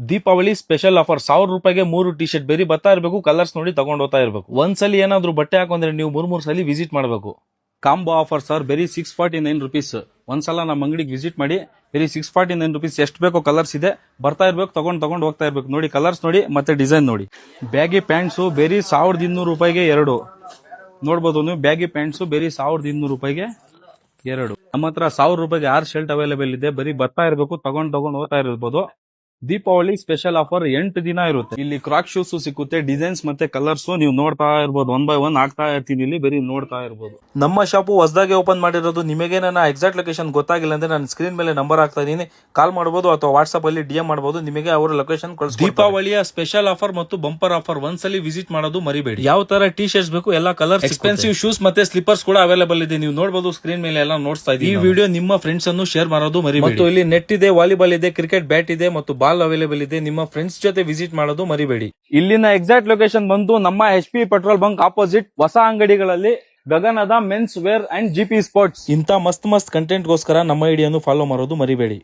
Deepavali special offer 1000 ರೂಪಾಯಿಗೆ 3 T shirt ಬೇರೆ ಬರ್ತಾ ಇರಬೇಕು. ಕಲರ್ಸ್ ನೋಡಿ ತಗೊಂಡ್ ಹೋಗ್ತಾ ಇರಬೇಕು. ಒಂದ್ಸಲಿ ಏನಾದ್ರು ಬಟ್ಟೆ ಹಾಕೊಂಡ್ರೆ ನೀವು 3 ಸಲ ವಿಸಿಟ್ ಮಾಡಬೇಕು. ಕಾಂಬೋ ಆಫರ್ ಸರ್, ಬರೀ 649 ರುಪೀಸ್. ಒಂದ್ಸಲ ನಮ್ಮ ಅಂಗಡಿಗೆ ವಿಸಿಟ್ ಮಾಡಿ. ಬರೀ 649 ರುಪೀಸ್. ಎಷ್ಟು ಬೇಕೋ ಕಲರ್ಸ್ ಇದೆ, ಬರ್ತಾ ಇರ್ಬೇಕು, ತಗೊಂಡ್ ಹೋಗ್ತಾ ಇರ್ಬೇಕು. ನೋಡಿ ಕಲರ್ಸ್ ನೋಡಿ, ಮತ್ತೆ ಡಿಸೈನ್ ನೋಡಿ. ಬ್ಯಾಗಿ ಪ್ಯಾಂಟ್ಸ್ ಬೇರೆ 1200 ರೂಪಾಯಿಗೆ 2 ನೋಡ್ಬೋದು ನೀವು. ಬ್ಯಾಗಿ ಪ್ಯಾಂಟ್ಸ್ ಬೇರೆ 1200 ರೂಪಾಯಿಗೆ 2. ನಮ್ಮ ಹತ್ರ 1000 ರೂಪಾಯಿಗೆ 6 ಶರ್ಟ್ ಅವೈಲೇಬಲ್ ಇದೆ. ಬರೀ ಬರ್ತಾ ಇರಬೇಕು, ತಗೊಂಡ್ ಹೋಗ್ತಾ ಇರ್ಬೋದು. ದೀಪಾವಳಿ ಸ್ಪೆಷಲ್ ಆಫರ್ 8 ದಿನ ಇರುತ್ತೆ. ಇಲ್ಲಿ ಕ್ರಾಕ್ ಶೂಸ್ ಸಿಕ್ಕುತ್ತೆ, ಡಿಸೈನ್ಸ್ ಮತ್ತೆ ಕಲರ್ಸ್ ನೀವು ನೋಡ್ತಾ ಇರ್ಬೋದು. 1 by 1 ಆಗ್ತಾ ಇರ್ತೀನಿ, ಇಲ್ಲಿ ಬರೀ ನೋಡ್ತಾ ಇರ್ಬೋದು. ನಮ್ಮ ಶಾಪ್ ಹೊಸದಾಗಿ ಓಪನ್ ಮಾಡಿರೋದು. ನಿಮಗೆ ನನ್ನ ಎಕ್ಸಾಕ್ಟ್ ಲೊಕೇಶನ್ ಗೊತ್ತಾಗಿಲ್ಲ ಅಂದ್ರೆ ನಾನು ಸ್ಕ್ರೀನ್ ಮೇಲೆ ನಂಬರ್ ಹಾಕ್ತಾ ಇದೀನಿ, ಕಾಲ್ ಮಾಡಬಹುದು ಅಥವಾ ವಾಟ್ಸ್ಆಪ್ ಅಲ್ಲಿ DM ಮಾಡಬಹುದು. ನಿಮಗೆ ಅವರ ಲೊಕೇಶನ್ ಕಳಿಸ್ಕೊಡ್ತಾರೆ. ದೀಪಾವಳಿಯ ಸ್ಪೆಷಲ್ ಆಫರ್ ಮತ್ತು ಬಂಪರ್ ಆಫರ್ ಒಂದ್ಸಲಿ ವಿಸಿಟ್ ಮಾಡೋದು ಮರಿಬೇಡಿ. ಯಾವ ತರ ಟಿ ಶರ್ಟ್ಸ್ ಬೇಕು ಎಲ್ಲ ಕಲರ್, ಎಕ್ಸ್ಪೆನ್ಸಿವ್ ಶೂಸ್ ಮತ್ತೆ ಸ್ಲಿಪರ್ಸ್ ಕೂಡ ಅವೈಲೇಬಲ್ ಇದೆ. ನೀವು ನೋಡಬಹುದು ಸ್ಕ್ರೀನ್ ಮೇಲೆ ಎಲ್ಲ ನೋಡ್ತಾ ಇದ್ದೀವಿ. ಈ ವಿಡಿಯೋ ನಿಮ್ಮ ಫ್ರೆಂಡ್ಸ್ ಅನ್ನು ಶೇರ್ ಮಾಡೋದು ಮರಿಬೇಡಿ. ಮತ್ತು ಇಲ್ಲಿ ನೆಟ್ ಇದೆ, ವಾಲಿಬಾಲ್ ಇದೆ, ಕ್ರಿಕೆಟ್ ಬ್ಯಾಟ್ ಇದೆ ಮತ್ತು ಬಾಲ್ ಅವೈಲೇಬಲ್ ಇದೆ. ನಿಮ್ಮ ಫ್ರೆಂಡ್ಸ್ ಜೊತೆ ವಿಸಿಟ್ ಮಾಡೋದು ಮರಿಬೇಡಿ. ಇಲ್ಲಿನ ಎಕ್ಸಾಕ್ಟ್ ಲೊಕೇಶನ್ ಬಂದು ನಮ್ಮ HP ಪೆಟ್ರೋಲ್ ಬಂಕ್ ಆಪೋಸಿಟ್ ಹೊಸ ಅಂಗಡಿಗಳಲ್ಲಿ ಗಗನದ men's wear and GP sports. ಇಂತ ಮಸ್ತ್ ಕಂಟೆಂಟ್ ಗೋಸ್ಕರ ನಮ್ಮ ಐಡಿಯನ್ನು ಫಾಲೋ ಮಾಡೋದು ಮರಿಬೇಡಿ.